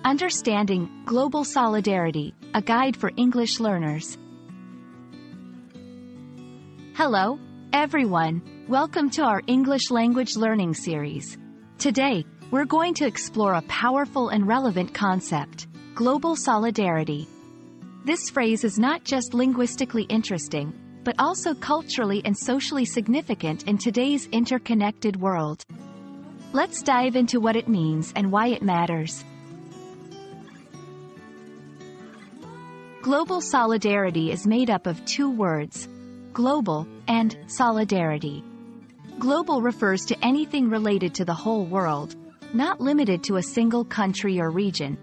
Understanding Global Solidarity, a guide for English learners. Hello, everyone. Welcome to our English language learning series. Today, we're going to explore a powerful and relevant concept, global solidarity. This phrase is not just linguistically interesting, but also culturally and socially significant in today's interconnected world. Let's dive into what it means and why it matters. Global solidarity is made up of two words, global and solidarity. Global refers to anything related to the whole world, not limited to a single country or region.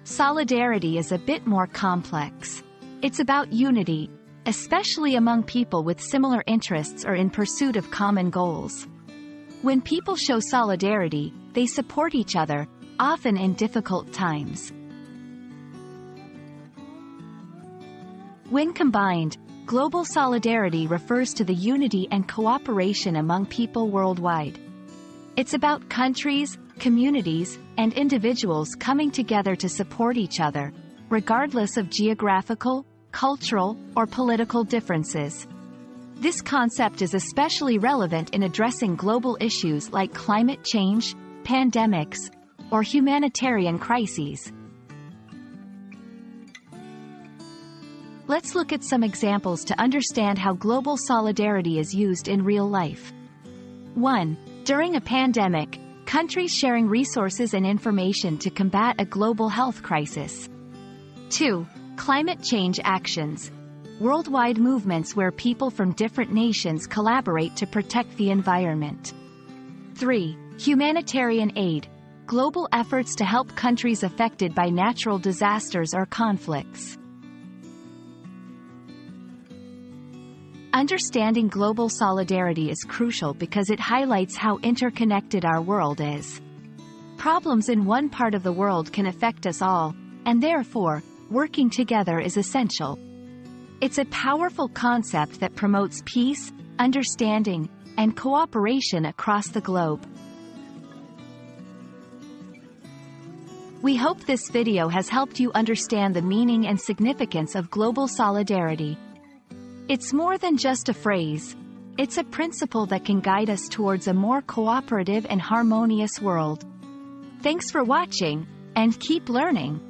Solidarity is a bit more complex. It's about unity, especially among people with similar interests or in pursuit of common goals. When people show solidarity, they support each other, often in difficult times. When combined, global solidarity refers to the unity and cooperation among people worldwide. It's about countries, communities, and individuals coming together to support each other, regardless of geographical, cultural, or political differences. This concept is especially relevant in addressing global issues like climate change, pandemics, or humanitarian crises. Let's look at some examples to understand how global solidarity is used in real life. 1. During a pandemic, countries sharing resources and information to combat a global health crisis. 2. Climate change actions. Worldwide movements where people from different nations collaborate to protect the environment. 3. Humanitarian aid. Global efforts to help countries affected by natural disasters or conflicts. Understanding global solidarity is crucial because it highlights how interconnected our world is. Problems in one part of the world can affect us all, and therefore, working together is essential. It's a powerful concept that promotes peace, understanding, and cooperation across the globe. We hope this video has helped you understand the meaning and significance of global solidarity. It's more than just a phrase. It's a principle that can guide us towards a more cooperative and harmonious world. Thanks for watching, and keep learning.